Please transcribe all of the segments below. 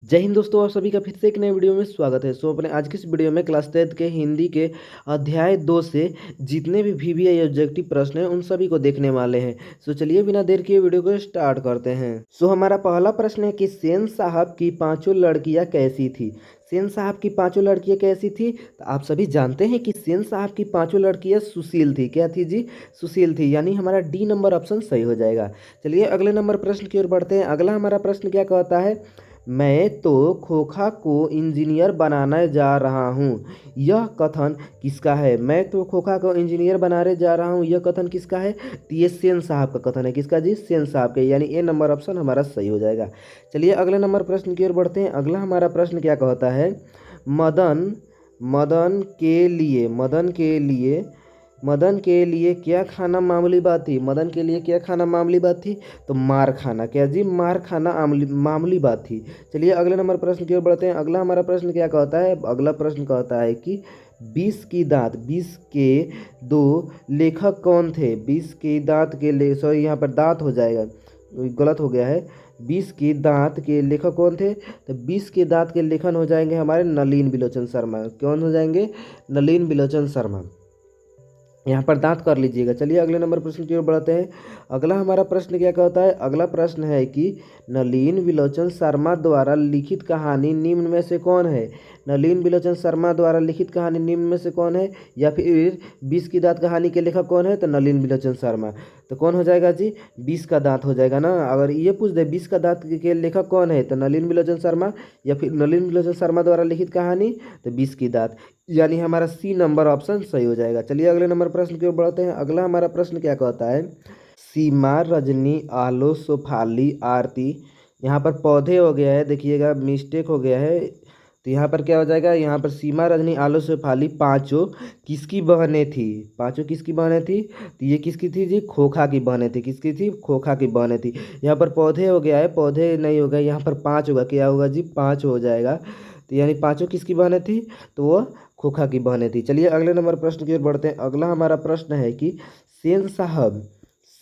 जय हिंद दोस्तों, आप सभी का फिर से एक नए वीडियो में स्वागत है। अपने आज की इस वीडियो में क्लास 10 के हिंदी के अध्याय 2 से जितने भी वीवीआई ऑब्जेक्टिव प्रश्न हैं उन सभी को देखने वाले हैं। चलिए बिना देर किए वीडियो को स्टार्ट करते हैं। हमारा पहला प्रश्न है कि सेन साहब की पांचों लड़कियां कैसी थी। सेन साहब की पांचों लड़कियां कैसी थी, तो आप सभी जानते हैं कि सेन साहब की पांचों लड़कियां सुशील थी। क्या थी जी? सुशील थी, यानी हमारा डी नंबर ऑप्शन सही हो जाएगा। चलिए अगले नंबर प्रश्न की ओर बढ़ते हैं। अगला हमारा प्रश्न क्या कहता है, मैं तो खोखा को इंजीनियर बनाने जा रहा हूँ, यह कथन किसका है? मैं तो खोखा को इंजीनियर बनाने जा रहा हूँ, यह कथन किसका है? तो ये सेन साहब का कथन है। किसका जी? सेन साहब का, यानी ए नंबर ऑप्शन हमारा सही हो जाएगा। चलिए अगले नंबर प्रश्न की ओर बढ़ते हैं। अगला हमारा प्रश्न क्या कहता है, मदन मदन के लिए क्या खाना मामूली बात थी? मदन के लिए क्या खाना मामूली बात थी? तो मार खाना। क्या जी? मार खाना मामूली बात थी। चलिए अगले नंबर प्रश्न की ओर बढ़ते हैं। अगला हमारा प्रश्न क्या कहता है? अगला प्रश्न कहता है कि 20 के दो लेखक कौन थे? 20 के दांत के सॉरी, यहाँ पर दांत हो जाएगा, गलत हो गया है। 20 के दांत के लेखक कौन थे? तो 20 के दांत के लेखन हो जाएंगे हमारे नलिन बिलोचन शर्मा। कौन हो जाएंगे? नलिन बिलोचन शर्मा। यहाँ पर दांत कर लीजिएगा। चलिए अगले नंबर प्रश्न की ओर बढ़ते हैं। अगला हमारा प्रश्न क्या कहता है? अगला प्रश्न है कि नलिन बिलोचन शर्मा द्वारा लिखित कहानी निम्न में से कौन है? नलिन बिलोचन शर्मा द्वारा लिखित कहानी निम्न में से कौन है? या फिर 20 की दांत कहानी के लेखक कौन है? तो नलिन बिलोचन शर्मा। तो कौन हो जाएगा जी? 20 का दांत हो जाएगा ना। अगर ये पूछ दे 20 का दांत के लेखक कौन है, तो नलिन बिलोचन शर्मा, या फिर नलिन बिलोचन शर्मा द्वारा लिखित कहानी, तो 20 की दांत, यानी हमारा सी नंबर ऑप्शन सही हो जाएगा। चलिए अगले नंबर प्रश्न की ओर बढ़ते हैं। अगला हमारा प्रश्न क्या कहता है, सीमा, रजनी, आलो, सोफाली, आरती। यहाँ पर पौधे हो गया है, देखिएगा मिस्टेक हो गया है। तो यहाँ पर क्या हो जाएगा? यहाँ पर सीमा, रजनी, आलो, सोफाली पांचों किसकी बहनें थी? पांचों किसकी बहनें थी? तो ये किसकी थी जी? खोखा की बहनें थी। किसकी थी? खोखा की बहनें थी। यहाँ पर पौधे हो गया है, पौधे नहीं होगा, यहाँ पर पाँच होगा। क्या होगा जी? पाँच हो जाएगा। तो यानी पांचों किसकी बहनें थी? तो वो खोखा की बहनें थी। चलिए अगले नंबर प्रश्न की ओर बढ़ते हैं। अगला हमारा प्रश्न है कि सेन साहब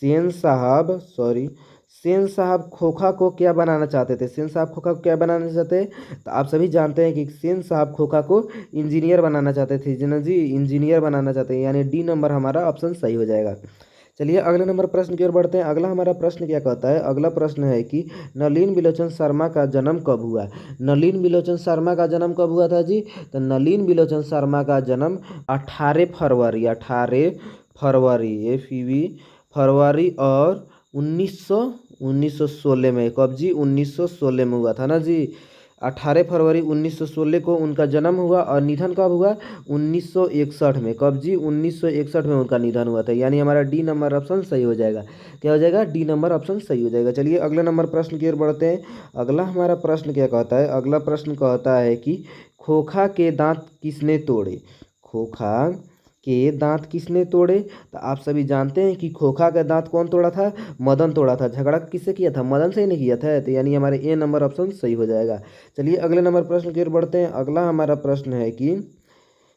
सेन साहब सॉरी सेन साहब खोखा को क्या बनाना चाहते थे? सेन साहब खोखा को क्या बनाना चाहते हैं? तो आप सभी जानते हैं कि सेन साहब खोखा को इंजीनियर बनाना चाहते थे। जी इंजीनियर बनाना चाहते हैं, यानी डी नंबर हमारा ऑप्शन सही हो जाएगा। चलिए अगले नंबर प्रश्न की ओर बढ़ते हैं। अगला हमारा प्रश्न क्या कहता है? अगला प्रश्न है कि नलिन बिलोचन शर्मा का जन्म कब हुआ? नलिन बिलोचन शर्मा का जन्म कब हुआ था जी? तो नलिन बिलोचन शर्मा का जन्म 18 फरवरी फरवरी और 1916 में। कब जी? 1916 में हुआ था ना जी। 18 फरवरी 1916 को उनका जन्म हुआ और निधन कब हुआ? 1961 में। कब जी? 1961 में उनका निधन हुआ था, यानी हमारा डी नंबर ऑप्शन सही हो जाएगा। क्या हो जाएगा? डी नंबर ऑप्शन सही हो जाएगा। चलिए अगले नंबर प्रश्न की ओर बढ़ते हैं। अगला हमारा प्रश्न क्या कहता है? अगला प्रश्न कहता है कि खोखा के दांत किसने तोड़े? खोखा के दांत किसने तोड़े? तो आप सभी जानते हैं कि खोखा का दांत कौन तोड़ा था? मदन तोड़ा था। झगड़ा किससे किया था? मदन से ही नहीं किया था। तो यानी हमारे ए नंबर ऑप्शन सही हो जाएगा। चलिए अगले नंबर प्रश्न की ओर बढ़ते हैं। अगला हमारा प्रश्न है कि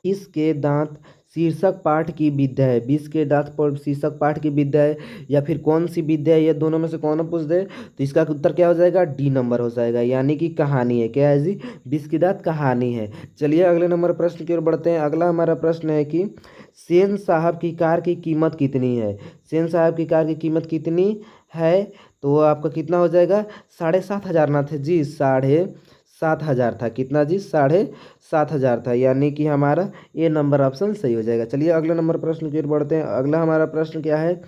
इसके दांत शीर्षक पाठ की विद्या है। 20 के दांत पर शीर्षक पाठ की विद्या है, या फिर कौन सी विद्या है? ये दोनों में से कौन पूछ दे तो इसका उत्तर क्या हो जाएगा? डी नंबर हो जाएगा, यानी कि कहानी है। क्या है जी? 20 की दांत कहानी है। चलिए अगले नंबर प्रश्न की ओर बढ़ते हैं। अगला हमारा प्रश्न है कि सेन साहब की कार की कीमत कितनी है? सेन साहब की कार की कीमत कितनी है? तो वो आपका कितना हो जाएगा? 7,500 ना थे जी? 7,500 था। कितना जी? 7,500 था, यानी कि हमारा ए नंबर ऑप्शन सही हो जाएगा। चलिए अगले नंबर प्रश्न की ओर बढ़ते हैं। अगला हमारा प्रश्न क्या है?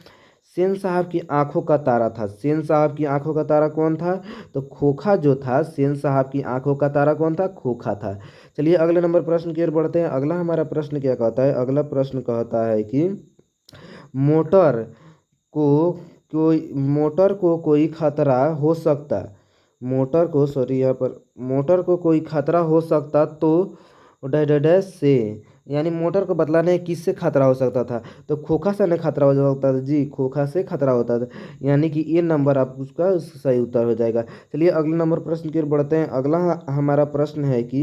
सेन साहब की आंखों का तारा था। सेन साहब की आंखों का तारा कौन था? तो खोखा जो था, सेन साहब की आंखों का तारा कौन था? खोखा था। चलिए अगले नंबर प्रश्न की ओर बढ़ते हैं। अगला हमारा प्रश्न क्या कहता है? अगला प्रश्न कहता है कि मोटर को मोटर को कोई खतरा हो सकता मोटर को सॉरी यहाँ पर मोटर को कोई खतरा हो सकता तो डैश से, यानी मोटर को बतलाने किससे खतरा हो सकता था? तो खोखा से नहीं खतरा हो सकता था जी, खोखा से खतरा होता था, यानी कि ये नंबर आप उसका सही उत्तर हो जाएगा। चलिए अगले नंबर प्रश्न की ओर बढ़ते हैं। अगला हमारा प्रश्न है कि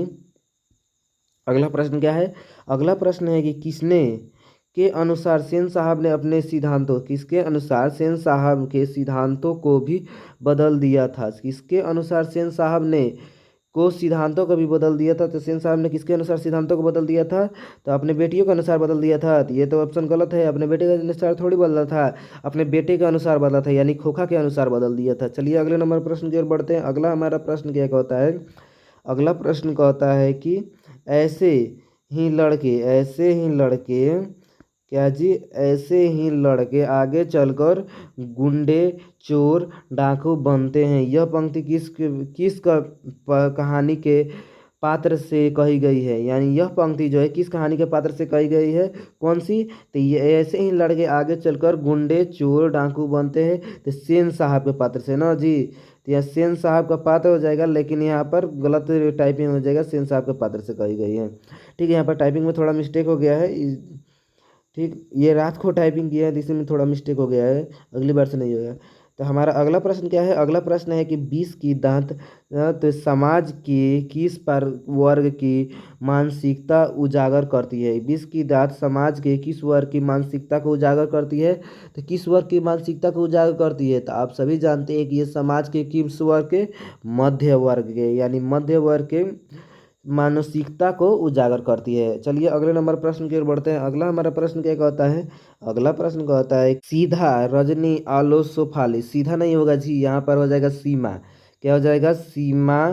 अगला प्रश्न क्या है? अगला प्रश्न है कि किसने के अनुसार सेन साहब ने अपने सिद्धांतों किसके अनुसार सेन साहब के सिद्धांतों को भी बदल दिया था? किसके अनुसार सेन साहब ने को सिद्धांतों को भी बदल दिया था। तो सेन साहब ने किसके अनुसार सिद्धांतों को बदल दिया था? तो अपने बेटियों के अनुसार बदल दिया था। तो ये तो ऑप्शन गलत है, अपने बेटे के अनुसार थोड़ी बदला था, अपने बेटे के अनुसार बदला था, यानी खोखा के अनुसार बदल दिया था। चलिए अगले नंबर प्रश्न की ओर बढ़ते हैं। अगला हमारा प्रश्न क्या कहता है? अगला प्रश्न कहता है कि ऐसे ऐसे ही लड़के क्या जी, ऐसे ही लड़के आगे चलकर गुंडे, चोर, डाकू बनते हैं। यह पंक्ति कहानी के पात्र से कही गई है? यानी यह पंक्ति जो है किस कहानी के पात्र से कही गई है? कौन सी? तो ये ऐसे ही लड़के आगे चलकर गुंडे, चोर, डाकू बनते हैं, तो सेन साहब के पात्र से ना जी। तो यह सेन साहब का पात्र हो जाएगा, लेकिन यहाँ पर गलत टाइपिंग हो जाएगा, सेन साहब के पात्र से कही गई है। ठीक है, यहाँ पर टाइपिंग में थोड़ा मिस्टेक हो गया है। ठीक, ये रात को टाइपिंग किया है तो इसमें थोड़ा मिस्टेक हो गया है, अगली बार से नहीं होगा। तो हमारा अगला प्रश्न क्या है? अगला प्रश्न है कि 20 की दांत तो समाज के किस पर वर्ग की मानसिकता उजागर करती है? 20 की दांत समाज के किस वर्ग की मानसिकता को उजागर करती है? तो किस वर्ग की मानसिकता को उजागर करती है? तो आप सभी जानते हैं कि ये समाज के किस वर्ग के? मध्य वर्ग के, यानी मध्य वर्ग के मानसिकता को उजागर करती है। चलिए अगले नंबर प्रश्न की ओर बढ़ते हैं। अगला हमारा प्रश्न क्या कहता है? अगला प्रश्न कहता है सीधा रजनी आलो सोफाली। सीधा नहीं होगा जी, यहाँ पर हो जाएगा सीमा। क्या हो जाएगा? सीमा,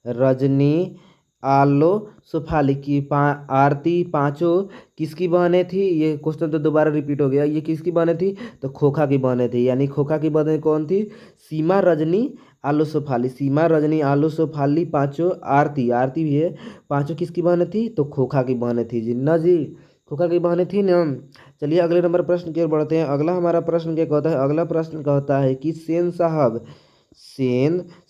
रजनी, आलो, सोफाली की आरती पांचों किसकी बहनें थी? ये क्वेश्चन तो दोबारा रिपीट हो गया। ये किसकी बहनें थी? तो खोखा की बहनें थी। यानी खोखा की बहनें कौन थी? सीमा, रजनी, आलू सोफाली। सीमा, रजनी, आलू सोफाली पांचों, आरती, आरती भी है, पांचों किसकी बहनें थी? तो खोखा की बहनें थी जी ना जी, खोखा की बहनें थी ना। चलिए अगले नंबर प्रश्न की ओर बढ़ते हैं। अगला हमारा प्रश्न क्या कहता है? अगला प्रश्न कहता है कि सेन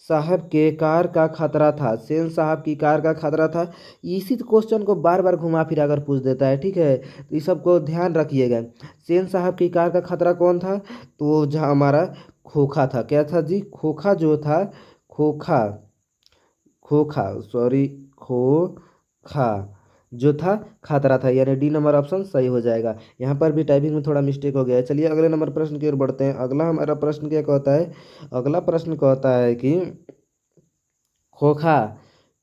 साहब के कार का खतरा था। सेन साहब की कार का खतरा था। इसी क्वेश्चन को बार बार घुमा फिरा कर पूछ देता है। ठीक है, तो इस सबको ध्यान रखिएगा। सेन साहब की कार का खतरा कौन था? तो जहाँ हमारा खोखा था। क्या था जी? खोखा जो था, खोखा खोखा सॉरी खोखा जो था खतरा था, यानी डी नंबर ऑप्शन सही हो जाएगा। यहाँ पर भी टाइपिंग में थोड़ा मिस्टेक हो गया है। चलिए अगले नंबर प्रश्न की ओर बढ़ते हैं। अगला हमारा प्रश्न क्या कहता है? अगला प्रश्न कहता है कि खोखा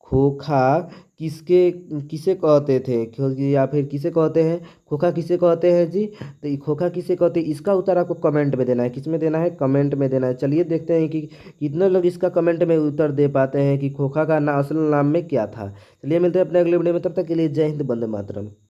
खोखा किसके किसे कहते थे, क्योंकि या फिर किसे कहते हैं? खोखा किसे कहते हैं जी? तो ये खोखा किसे कहते हैं, इसका उत्तर आपको कमेंट में देना है। किस में देना है? कमेंट में देना है। चलिए देखते हैं कि कितने लोग इसका कमेंट में उत्तर दे पाते हैं कि खोखा का असल नाम में क्या था। चलिए मिलते हैं अपने अगले वीडियो में, तब तक के लिए जय हिंद, वंदे मातरम।